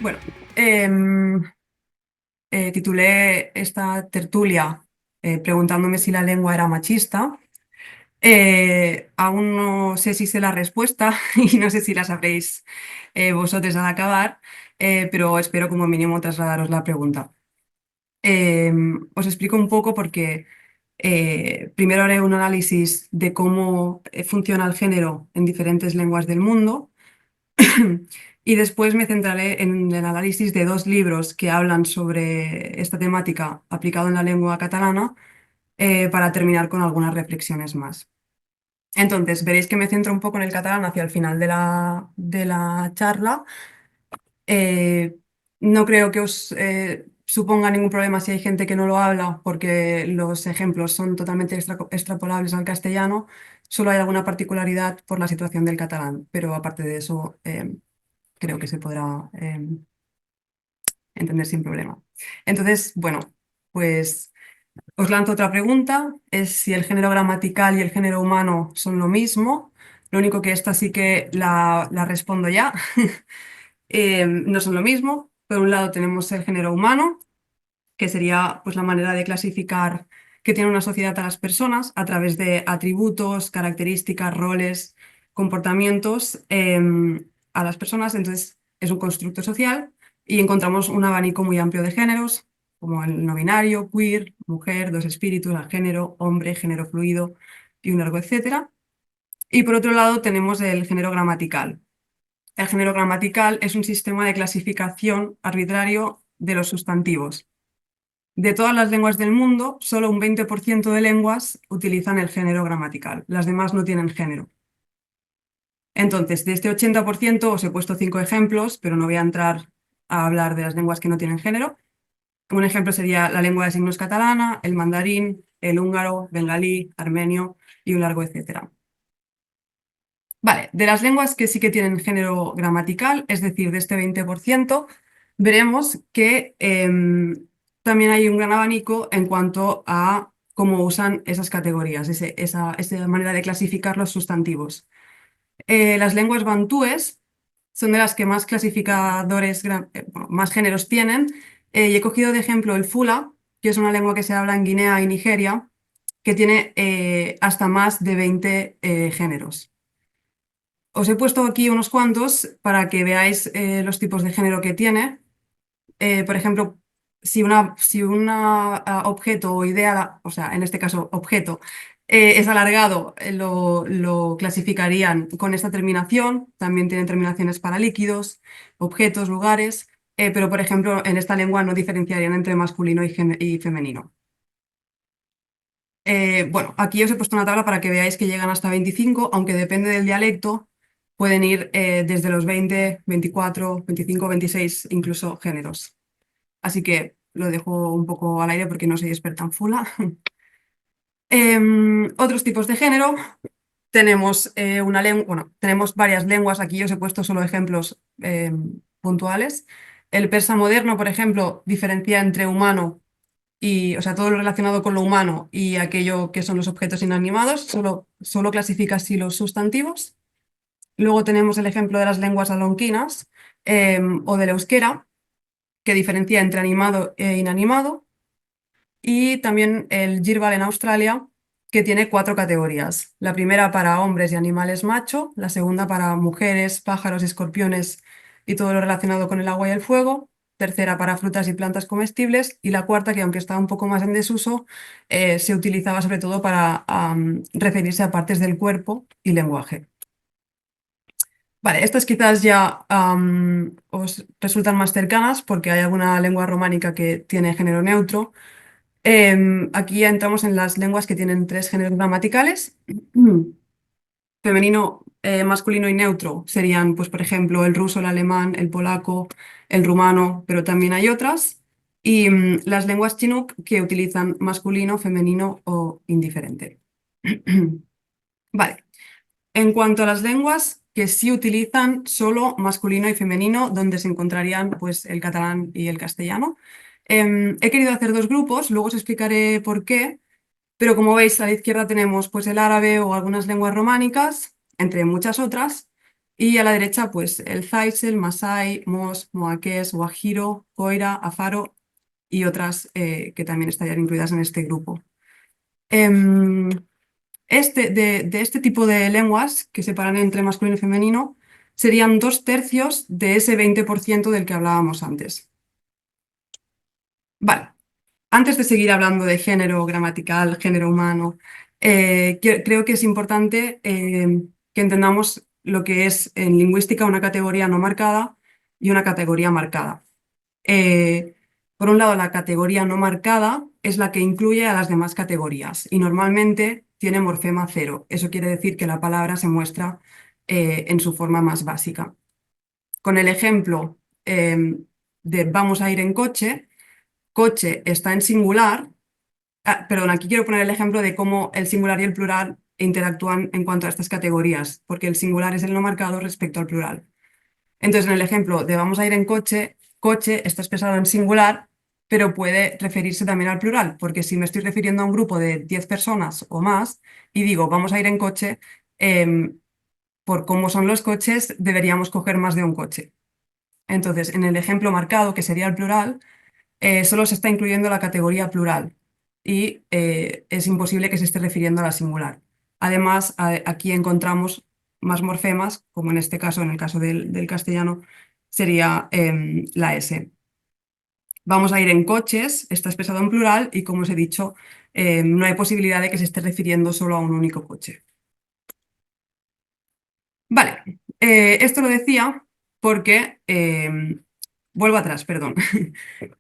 Bueno, titulé esta tertulia preguntándome si la lengua era machista. Aún no sé si sé la respuesta y no sé si la sabréis vosotros al acabar, pero espero como mínimo trasladaros la pregunta. Os explico un poco porque primero haré un análisis de cómo funciona el género en diferentes lenguas del mundo. Y después me centraré en el análisis de dos libros que hablan sobre esta temática aplicado en la lengua catalana para terminar con algunas reflexiones más. Entonces, veréis que me centro un poco en el catalán hacia el final de la charla. Eh, no creo que os suponga ningún problema si hay gente que no lo habla, porque los ejemplos son totalmente extrapolables al castellano. Solo hay alguna particularidad por la situación del catalán, pero aparte de eso, creo que se podrá entender sin problema. Entonces, bueno, pues os lanzo otra pregunta, es si el género gramatical y el género humano son lo mismo. Lo único que esta sí que la respondo ya. No son lo mismo. Por un lado tenemos el género humano, que sería pues, la manera de clasificar que tiene una sociedad a las personas a través de atributos, características, roles, comportamientos a las personas. Entonces, es un constructo social y encontramos un abanico muy amplio de géneros, como el no binario, queer, mujer, dos espíritus, género, hombre, género fluido y un largo etcétera. Y por otro lado tenemos el género gramatical. El género gramatical es un sistema de clasificación arbitrario de los sustantivos. De todas las lenguas del mundo, solo un 20% de lenguas utilizan el género gramatical. Las demás no tienen género. Entonces, de este 80% os he puesto 5 ejemplos, pero no voy a entrar a hablar de las lenguas que no tienen género. Un ejemplo sería la lengua de signos catalana, el mandarín, el húngaro, bengalí, armenio y un largo etcétera. Vale, de las lenguas que sí que tienen género gramatical, es decir, de este 20%, veremos que también hay un gran abanico en cuanto a cómo usan esas categorías, esa manera de clasificar los sustantivos. Las lenguas bantúes son de las que más clasificadores, bueno, más géneros tienen, y he cogido de ejemplo el Fula, que es una lengua que se habla en Guinea y Nigeria, que tiene hasta más de 20 géneros. Os he puesto aquí unos cuantos para que veáis los tipos de género que tiene. Por ejemplo, si un objeto o idea, o sea, en este caso objeto, es alargado, lo clasificarían con esta terminación. También tienen terminaciones para líquidos, objetos, lugares, pero por ejemplo, en esta lengua no diferenciarían entre masculino y femenino. Bueno, aquí os he puesto una tabla para que veáis que llegan hasta 25, aunque depende del dialecto, pueden ir desde los 20, 24, 25, 26, incluso géneros. Así que lo dejo un poco al aire porque no soy experta en Fula. Otros tipos de género, tenemos bueno, tenemos varias lenguas, aquí os he puesto solo ejemplos puntuales. El persa moderno, por ejemplo, diferencia entre humano y, o sea, todo lo relacionado con lo humano y aquello que son los objetos inanimados, solo clasifica así los sustantivos. Luego tenemos el ejemplo de las lenguas algonquinas o del euskera, que diferencia entre animado e inanimado. Y también el Girbal en Australia, que tiene 4 categorías. La primera para hombres y animales macho, la segunda para mujeres, pájaros, escorpiones y todo lo relacionado con el agua y el fuego, tercera para frutas y plantas comestibles y la cuarta, que aunque está un poco más en desuso, se utilizaba sobre todo para referirse a partes del cuerpo y lenguaje. Vale, estas quizás ya os resultan más cercanas porque hay alguna lengua románica que tiene género neutro. Aquí ya entramos en las lenguas que tienen 3 géneros gramaticales. Femenino, masculino y neutro serían, pues, por ejemplo, el ruso, el alemán, el polaco, el rumano, pero también hay otras. Y las lenguas chinook que utilizan masculino, femenino o indiferente. Vale. En cuanto a las lenguas que sí utilizan solo masculino y femenino, donde se encontrarían pues, el catalán y el castellano. He querido hacer 2 grupos, luego os explicaré por qué, pero como veis a la izquierda tenemos pues, el árabe o algunas lenguas románicas, entre muchas otras, Y a la derecha, pues el Zaisel, Masái, Mos, Moaques, Guajiro, Coira, Afaro y otras que también estarían incluidas en este grupo. Em, de este tipo de lenguas que separan entre masculino y femenino serían 2/3 de ese 20% del que hablábamos antes. Vale, antes de seguir hablando de género gramatical, género humano, creo que es importante que entendamos lo que es en lingüística una categoría no marcada y una categoría marcada. Eh, por un lado, la categoría no marcada es la que incluye a las demás categorías y normalmente tiene morfema cero. Eso quiere decir que la palabra se muestra en su forma más básica. Con el ejemplo de vamos a ir en coche, coche está en singular. Perdón, aquí quiero poner el ejemplo de cómo el singular y el plural interactúan en cuanto a estas categorías, porque el singular es el no marcado respecto al plural. Entonces, en el ejemplo de vamos a ir en coche, coche está expresado en singular, pero puede referirse también al plural, porque si me estoy refiriendo a un grupo de 10 personas o más y digo vamos a ir en coche, por cómo son los coches, deberíamos coger más de un coche. Entonces, en el ejemplo marcado, que sería el plural, solo se está incluyendo la categoría plural y es imposible que se esté refiriendo a la singular. Además, aquí encontramos más morfemas, como en este caso, en el caso del castellano, sería la S. Vamos a ir en coches, está expresado en plural y, como os he dicho, no hay posibilidad de que se esté refiriendo solo a un único coche. Vale, esto lo decía porque, vuelvo atrás, perdón.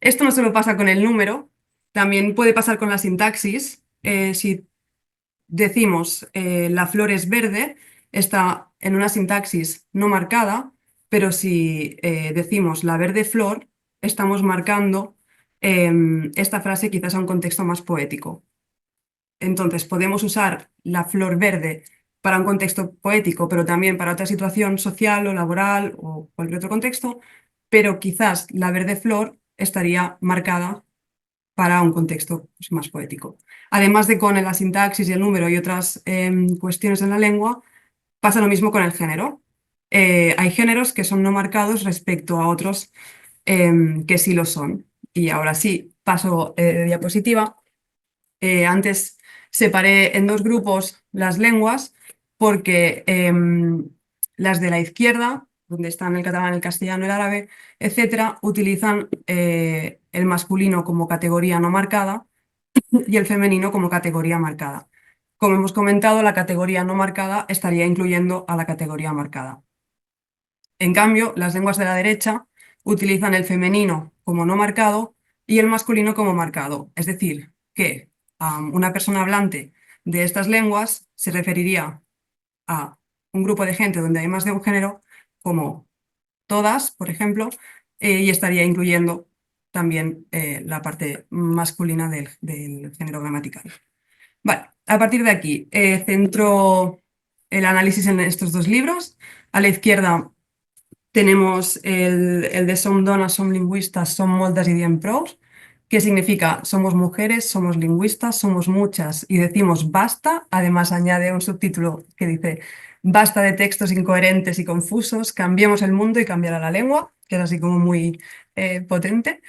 Esto no solo pasa con el número, también puede pasar con la sintaxis. Si decimos la flor es verde, está en una sintaxis no marcada, pero si decimos la verde flor, estamos marcando esta frase quizás a un contexto más poético. Entonces, podemos usar la flor verde para un contexto poético, pero también para otra situación social o laboral o cualquier otro contexto, pero quizás la verde flor estaría marcada para un contexto pues, más poético. Además de con la sintaxis y el número y otras cuestiones en la lengua, pasa lo mismo con el género. Hay géneros que son no marcados respecto a otros que sí lo son. Y ahora sí, paso de diapositiva. Antes separé en dos grupos las lenguas porque las de la izquierda, donde están el catalán, el castellano, el árabe, etcétera, utilizan el masculino como categoría no marcada y el femenino como categoría marcada. Como hemos comentado, la categoría no marcada estaría incluyendo a la categoría marcada. En cambio, las lenguas de la derecha utilizan el femenino como no marcado y el masculino como marcado. Es decir, que una persona hablante de estas lenguas se referiría a un grupo de gente donde hay más de un género, como todas, por ejemplo, y estaría incluyendo también la parte masculina del género gramatical. Vale, a partir de aquí, centro el análisis en estos dos libros. A la izquierda tenemos el de Som dones, som lingüistas, som moltes y diem prous, que significa somos mujeres, somos lingüistas, somos muchas y decimos basta. Además añade un subtítulo que dice basta de textos incoherentes y confusos, cambiemos el mundo y cambiará la lengua, que es así como muy potente.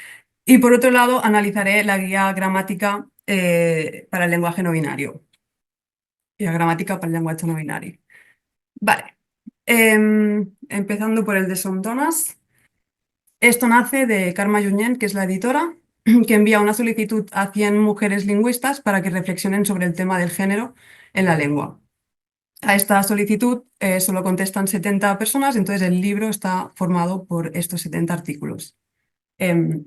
Y por otro lado, analizaré la guía gramática para el lenguaje no binario. Guía gramática para el lenguaje no binario. Vale. Empezando por el de Som dones. Esto nace de Carme Junyent, que es la editora, que envía una solicitud a 100 mujeres lingüistas para que reflexionen sobre el tema del género en la lengua. A esta solicitud solo contestan 70 personas, entonces el libro está formado por estos 70 artículos. Em,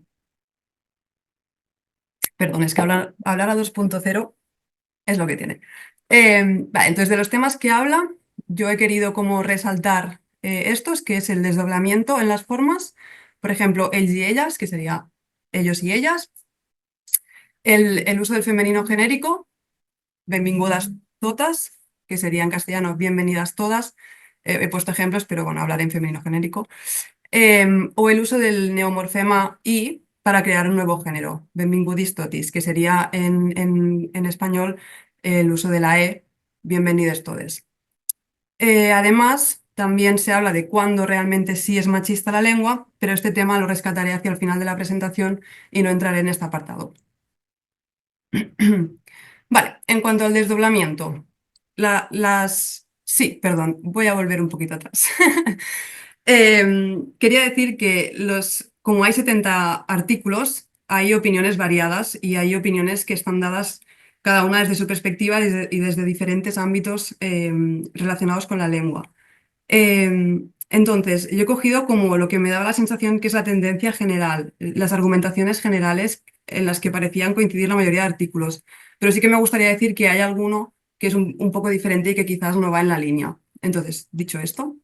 Perdón, es que hablar a 2.0 es lo que tiene. Vale, entonces, de los temas que habla, yo he querido como resaltar estos, que es el desdoblamiento en las formas, por ejemplo, ells y ellas, que sería ellos y ellas, el uso del femenino genérico, benvingudes totes, que sería en castellano bienvenidas todas. He puesto ejemplos, pero bueno, hablaré en femenino genérico. O el uso del neomorfema i para crear un nuevo género, benvingudis totis, que sería en español el uso de la e, bienvenidos todes. Además, también se habla de cuándo realmente sí es machista la lengua, pero este tema lo rescataré hacia el final de la presentación y no entraré en este apartado. Vale, en cuanto al desdoblamiento, sí, perdón, voy a volver un poquito atrás. Quería decir que como hay 70 artículos, hay opiniones variadas y hay opiniones que están dadas cada una desde su perspectiva y desde diferentes ámbitos relacionados con la lengua. Entonces, yo he cogido como lo que me daba la sensación que es la tendencia general, las argumentaciones generales en las que parecían coincidir la mayoría de artículos. Pero sí que me gustaría decir que hay alguno que es un poco diferente y que quizás no va en la línea. Entonces, dicho esto,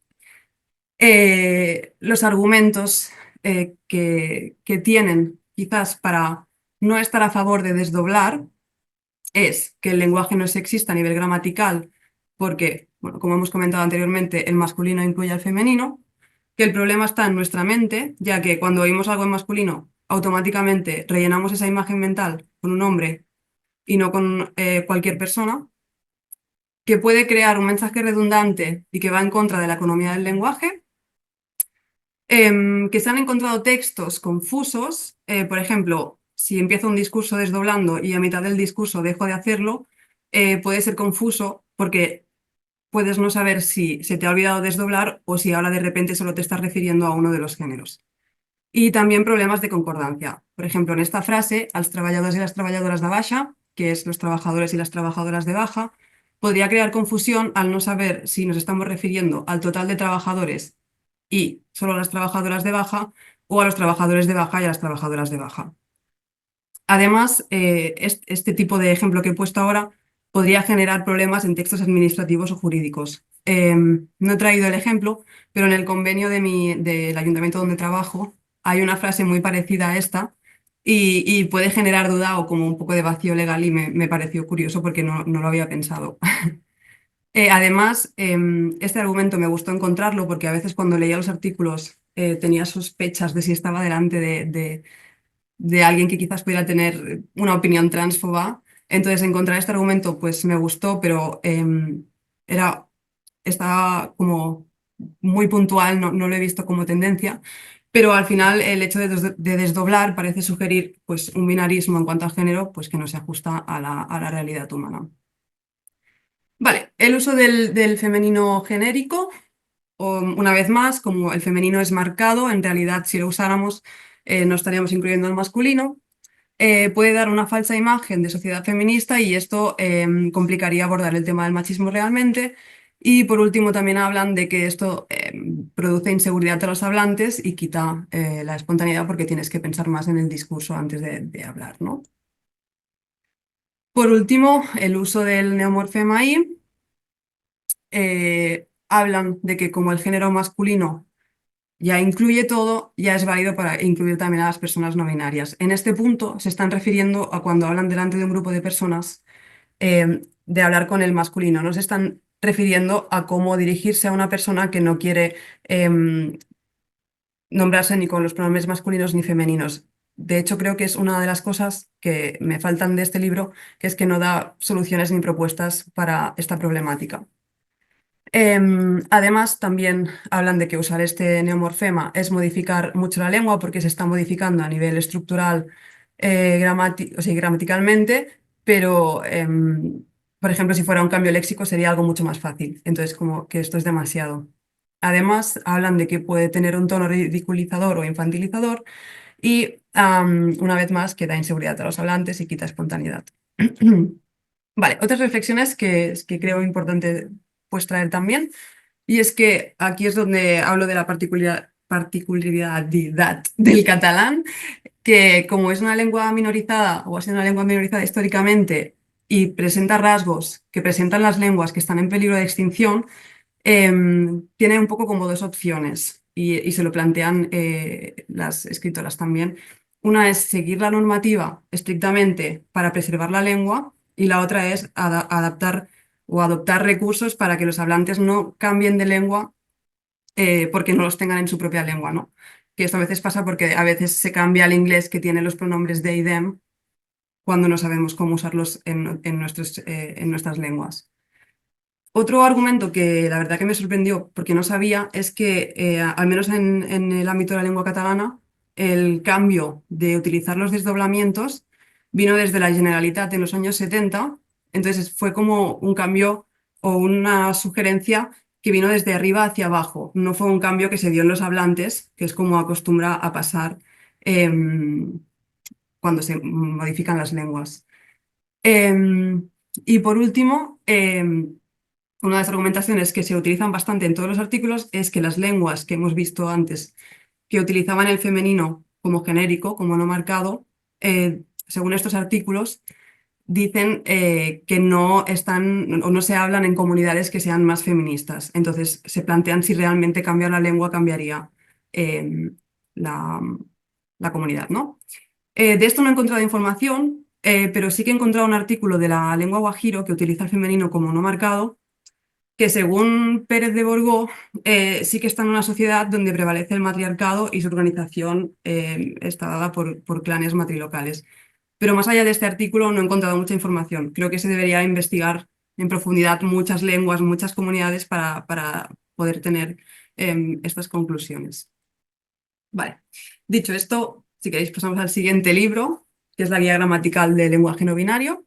los argumentos que tienen quizás para no estar a favor de desdoblar es que el lenguaje no es sexista a nivel gramatical porque, bueno, como hemos comentado anteriormente, el masculino incluye al femenino, que el problema está en nuestra mente, ya que cuando oímos algo en masculino, automáticamente rellenamos esa imagen mental con un hombre y no con cualquier persona, que puede crear un mensaje redundante y que va en contra de la economía del lenguaje, que se han encontrado textos confusos, por ejemplo, si empiezo un discurso desdoblando y a mitad del discurso dejo de hacerlo, puede ser confuso porque puedes no saber si se te ha olvidado desdoblar o si ahora de repente solo te estás refiriendo a uno de los géneros. Y también problemas de concordancia. Por ejemplo, en esta frase, als treballadors y las trabajadoras de baja, que es los trabajadores y las trabajadoras de baja, podría crear confusión al no saber si nos estamos refiriendo al total de trabajadores y solo a las trabajadoras de baja o a los trabajadores de baja y a las trabajadoras de baja. Además, este tipo de ejemplo que he puesto ahora podría generar problemas en textos administrativos o jurídicos. No he traído el ejemplo, pero en el convenio del ayuntamiento donde trabajo hay una frase muy parecida a esta y puede generar duda o como un poco de vacío legal y me pareció curioso porque no lo había pensado. Además, este argumento me gustó encontrarlo porque a veces cuando leía los artículos tenía sospechas de si estaba delante de alguien que quizás pudiera tener una opinión transfoba. Entonces, encontrar este argumento pues me gustó, pero era, estaba como muy puntual, no lo he visto como tendencia. Pero al final el hecho de desdoblar parece sugerir pues, un binarismo en cuanto al género pues, que no se ajusta a la realidad humana. Vale, el uso del femenino genérico, una vez más, como el femenino es marcado, en realidad si lo usáramos no estaríamos incluyendo el masculino. Puede dar una falsa imagen de sociedad feminista y esto complicaría abordar el tema del machismo realmente. Y por último también hablan de que esto produce inseguridad a los hablantes y quita la espontaneidad porque tienes que pensar más en el discurso antes de hablar, ¿no? Por último, el uso del neomorfema I. Hablan de que como el género masculino ya incluye todo, ya es válido para incluir también a las personas no binarias. En este punto se están refiriendo a cuando hablan delante de un grupo de personas de hablar con el masculino. No se están refiriendo a cómo dirigirse a una persona que no quiere nombrarse ni con los pronombres masculinos ni femeninos. De hecho, creo que es una de las cosas que me faltan de este libro, que es que no da soluciones ni propuestas para esta problemática. Además, también hablan de que usar este neomorfema es modificar mucho la lengua porque se está modificando a nivel estructural, o sea, gramaticalmente, pero, por ejemplo, si fuera un cambio léxico sería algo mucho más fácil. Entonces, como que esto es demasiado. Además, hablan de que puede tener un tono ridiculizador o infantilizador y, una vez más, que da inseguridad a los hablantes y quita espontaneidad. Vale, otras reflexiones que creo importante pues traer también, y es que aquí es donde hablo de la particularidad del catalán, que como es una lengua minorizada o ha sido una lengua minorizada históricamente y presenta rasgos que presentan las lenguas que están en peligro de extinción, tiene un poco como dos opciones y se lo plantean las escritoras también. Una es seguir la normativa estrictamente para preservar la lengua y la otra es adaptar o adoptar recursos para que los hablantes no cambien de lengua porque no los tengan en su propia lengua, ¿no? Que esto a veces pasa porque a veces se cambia al inglés que tiene los pronombres they, them cuando no sabemos cómo usarlos en nuestras lenguas. Otro argumento que la verdad que me sorprendió, porque no sabía, es que al menos en el ámbito de la lengua catalana, el cambio de utilizar los desdoblamientos vino desde la Generalitat en los años 70. Entonces fue como un cambio o una sugerencia que vino desde arriba hacia abajo. No fue un cambio que se dio en los hablantes, que es como acostumbra a pasar cuando se modifican las lenguas. Y por último, una de las argumentaciones que se utilizan bastante en todos los artículos es que las lenguas que hemos visto antes, que utilizaban el femenino como genérico, como no marcado, según estos artículos, dicen que no están o no se hablan en comunidades que sean más feministas. Entonces se plantean si realmente cambiar la lengua cambiaría eh, la, la comunidad, ¿no? De esto no he encontrado información, pero sí que he encontrado un artículo de la lengua guajiro que utiliza el femenino como no marcado, que según Pérez de Borgó, sí que está en una sociedad donde prevalece el matriarcado y su organización está dada por clanes matrilocales. Pero más allá de este artículo no he encontrado mucha información. Creo que se debería investigar en profundidad muchas lenguas, muchas comunidades para poder tener estas conclusiones. Vale. Dicho esto, si queréis pasamos al siguiente libro, que es la Guía Gramatical de Lenguaje No Binario.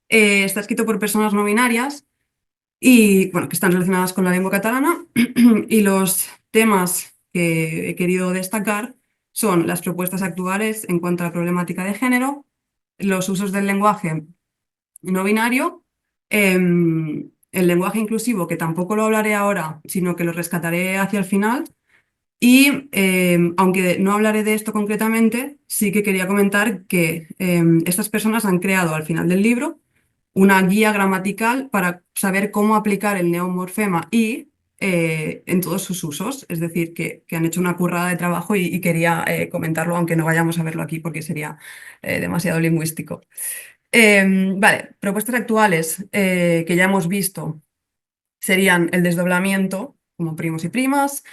Está escrito por personas no binarias y bueno, que están relacionadas con la lengua catalana y los temas que he querido destacar son las propuestas actuales en cuanto a la problemática de género, los usos del lenguaje no binario, el lenguaje inclusivo, que tampoco lo hablaré ahora, sino que lo rescataré hacia el final. Y aunque no hablaré de esto concretamente, sí que quería comentar que estas personas han creado al final del libro una guía gramatical para saber cómo aplicar el neomorfema y en todos sus usos. Es decir, que han hecho una currada de trabajo y quería comentarlo, aunque no vayamos a verlo aquí porque sería demasiado lingüístico. Vale, propuestas actuales que ya hemos visto serían el desdoblamiento, como primos y primas,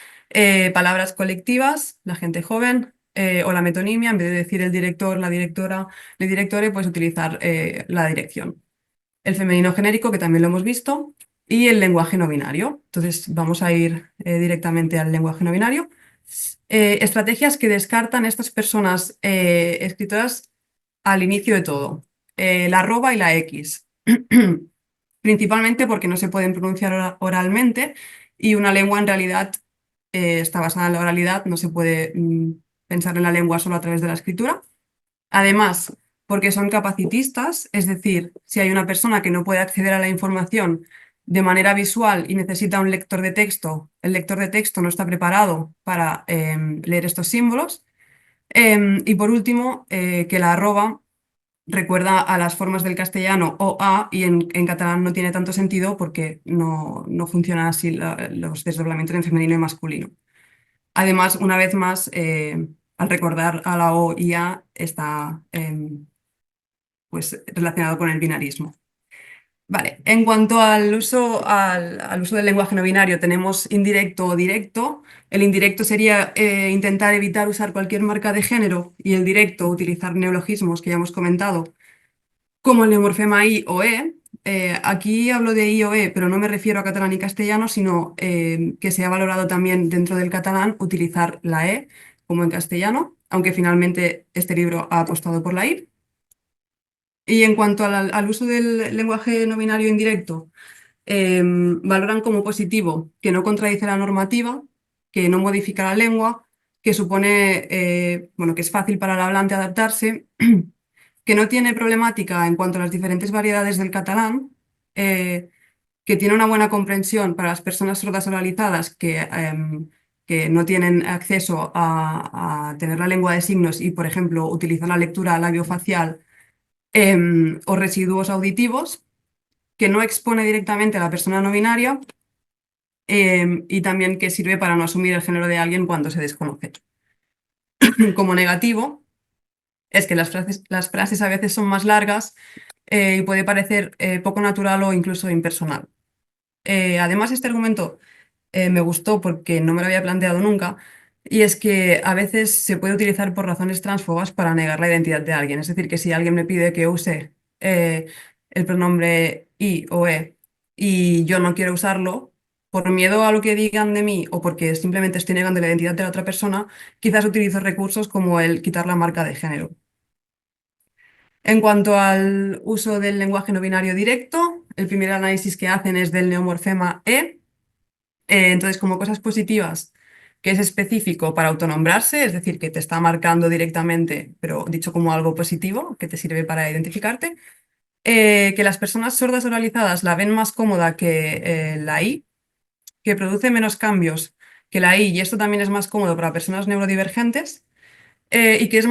palabras colectivas, la gente joven, o la metonimia, en vez de decir el director, la directora, el directore, pues utilizar la dirección. El femenino genérico, que también lo hemos visto, y el lenguaje no binario. Entonces vamos a ir directamente al lenguaje no binario. Estrategias que descartan estas personas escritoras al inicio de todo. La arroba y la X. Principalmente porque no se pueden pronunciar oralmente y una lengua en realidad está basada en la oralidad, no se puede pensar en la lengua solo a través de la escritura. Además, porque son capacitistas, es decir, si hay una persona que no puede acceder a la información de manera visual y necesita un lector de texto, el lector de texto no está preparado para leer estos símbolos. Y por último, que la arroba recuerda a las formas del castellano o a, y en catalán no tiene tanto sentido porque no funcionan así los desdoblamientos en femenino y masculino. Además, una vez más, al recordar a la o y a, está pues, relacionado con el binarismo. Vale, en cuanto al uso del lenguaje no binario, tenemos indirecto o directo. El indirecto sería intentar evitar usar cualquier marca de género y el directo utilizar neologismos que ya hemos comentado como el neomorfema I o E. Aquí hablo de I o E, pero no me refiero a catalán y castellano, sino que se ha valorado también dentro del catalán utilizar la E como en castellano, aunque finalmente este libro ha apostado por la I. Y en cuanto al uso del lenguaje no binario indirecto, valoran como positivo que no contradice la normativa, que no modifica la lengua, que supone, bueno, que es fácil para el hablante adaptarse, que no tiene problemática en cuanto a las diferentes variedades del catalán, que tiene una buena comprensión para las personas sordas oralizadas que no tienen acceso a tener la lengua de signos y, por ejemplo, utilizan la lectura labiofacial o residuos auditivos, que no expone directamente a la persona no binaria y también que sirve para no asumir el género de alguien cuando se desconoce. Como negativo, es que las frases a veces son más largas y puede parecer poco natural o incluso impersonal. Además, este argumento me gustó porque no me lo había planteado nunca, y es que a veces se puede utilizar por razones transfobas para negar la identidad de alguien. Es decir, que si alguien me pide que use el pronombre I o E y yo no quiero usarlo, por miedo a lo que digan de mí o porque simplemente estoy negando la identidad de la otra persona, quizás utilizo recursos como el quitar la marca de género. En cuanto al uso del lenguaje no binario directo, el primer análisis que hacen es del neomorfema E. Entonces, como cosas positivas, que es específico para autonombrarse, es decir, que te está marcando directamente, pero dicho como algo positivo, que te sirve para identificarte. Que las personas sordas oralizadas la ven más cómoda que la I, que produce menos cambios que la I, y esto también es más cómodo para personas neurodivergentes, y que es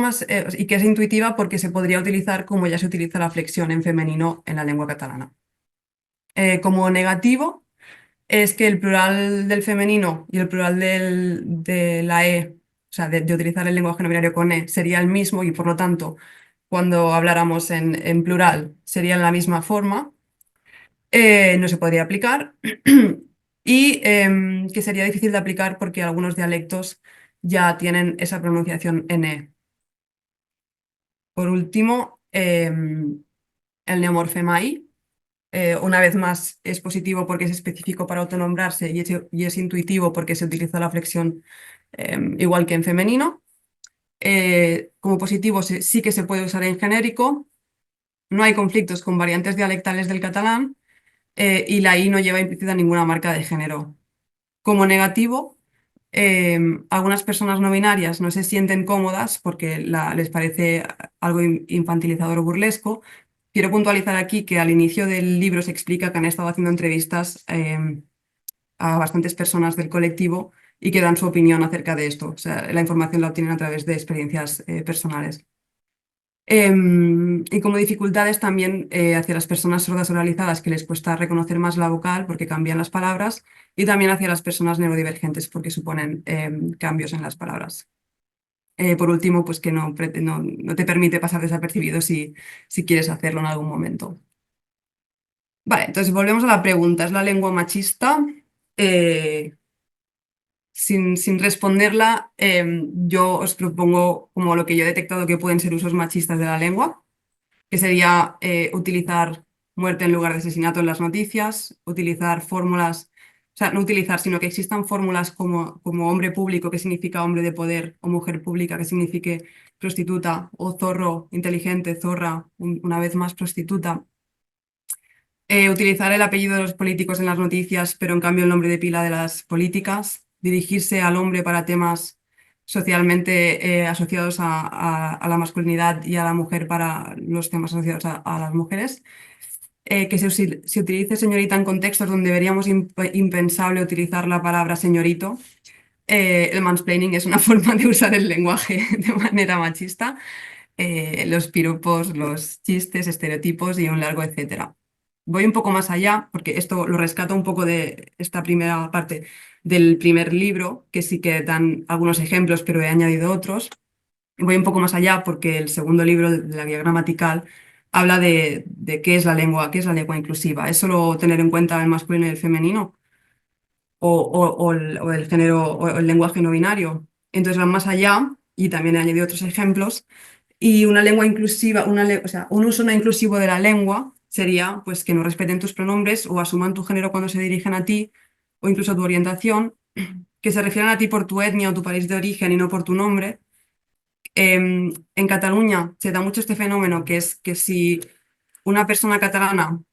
y que es intuitiva porque se podría utilizar como ya se utiliza la flexión en femenino en la lengua catalana. Como negativo es que el plural del femenino y el plural de la E, o sea, de utilizar el lenguaje no binario con E, sería el mismo y por lo tanto, cuando habláramos en plural, serían la misma forma. No se podría aplicar y que sería difícil de aplicar porque algunos dialectos ya tienen esa pronunciación en E. Por último, el neomorfema I, una vez más, es positivo porque es específico para autonombrarse y es intuitivo porque se utiliza la flexión igual que en femenino. Como positivo sí que se puede usar en genérico. No hay conflictos con variantes dialectales del catalán y la I no lleva implícita ninguna marca de género. Como negativo, algunas personas no binarias no se sienten cómodas porque les parece algo infantilizador o burlesco. Quiero puntualizar aquí que al inicio del libro se explica que han estado haciendo entrevistas a bastantes personas del colectivo y que dan su opinión acerca de esto. O sea, la información la obtienen a través de experiencias personales. Y como dificultades también hacia las personas sordas oralizadas que les cuesta reconocer más la vocal porque cambian las palabras y también hacia las personas neurodivergentes porque suponen cambios en las palabras. Por último, pues que no te permite pasar desapercibido si quieres hacerlo en algún momento. Vale, entonces volvemos a la pregunta. ¿Es la lengua machista? Eh, sin responderla, yo os propongo como lo que yo he detectado que pueden ser usos machistas de la lengua, que sería utilizar muerte en lugar de asesinato en las noticias, utilizar fórmulas, o sea, no utilizar, sino que existan fórmulas como hombre público, que significa hombre de poder, o mujer pública, que signifique prostituta, o zorro inteligente, zorra, una vez más prostituta. Utilizar el apellido de los políticos en las noticias, pero en cambio el nombre de pila de las políticas. Dirigirse al hombre para temas socialmente asociados a la masculinidad y a la mujer para los temas asociados a las mujeres. Que se utilice señorita en contextos donde veríamos impensable utilizar la palabra señorito. El mansplaining es una forma de usar el lenguaje de manera machista. Los piropos, los chistes, estereotipos y un largo etcétera. Voy un poco más allá, porque esto lo rescato un poco de esta primera parte del primer libro, que sí que dan algunos ejemplos, pero he añadido otros. Voy un poco más allá porque el segundo libro de la guía gramatical habla de qué es la lengua inclusiva. ¿Es solo tener en cuenta el masculino y el femenino? O el género o el lenguaje no binario. Entonces van más allá y también he añadido otros ejemplos. Y una lengua inclusiva, o sea, un uso no inclusivo de la lengua sería pues, que no respeten tus pronombres o asuman tu género cuando se dirigen a ti o incluso tu orientación, que se refieran a ti por tu etnia o tu país de origen y no por tu nombre. En Cataluña se da mucho este fenómeno que es que si una persona catalana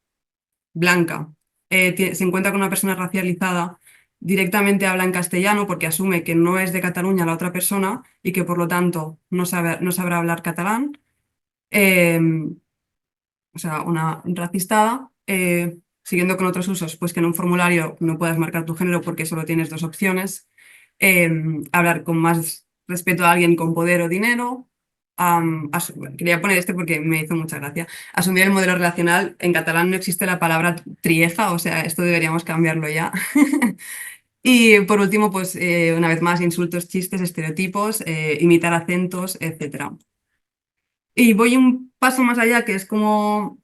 blanca se encuentra con una persona racializada, directamente habla en castellano porque asume que no es de Cataluña la otra persona y que por lo tanto no sabrá hablar catalán. Eh, o sea, una racistada. Siguiendo con otros usos, pues que en un formulario no puedas marcar tu género porque solo tienes dos opciones. Eh, Hablar con más respeto a alguien con poder o dinero. Quería poner este porque me hizo mucha gracia. Asumir el modelo relacional. En catalán no existe la palabra trieja, o sea, esto deberíamos cambiarlo ya. Y por último, pues una vez más, insultos, chistes, estereotipos, imitar acentos, etcétera. Y voy un paso más allá, que es como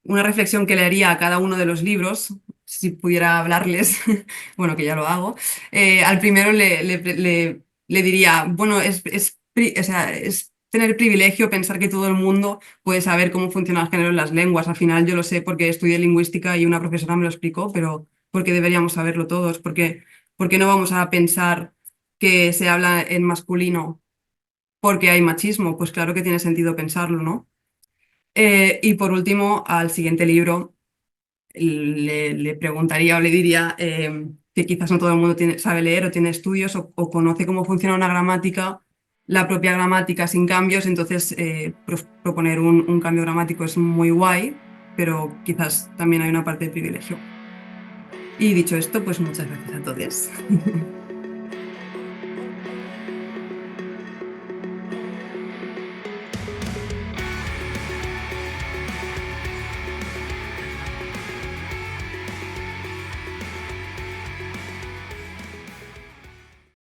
una reflexión que le haría a cada uno de los libros, si pudiera hablarles, bueno, que ya lo hago. Al primero le diría, bueno, o sea, es tener privilegio pensar que todo el mundo puede saber cómo funciona el género en las lenguas. Al final yo lo sé porque estudié lingüística y una profesora me lo explicó, pero ¿por qué deberíamos saberlo todos? ¿Por qué no vamos a pensar que se habla en masculino porque hay machismo? Pues claro que tiene sentido pensarlo, ¿no? Y por último, al siguiente libro le preguntaría o le diría que quizás no todo el mundo sabe leer o tiene estudios o conoce cómo funciona una gramática, la propia gramática sin cambios, entonces proponer un cambio gramático es muy guay, pero quizás también hay una parte de privilegio. Y dicho esto, pues muchas gracias a todos.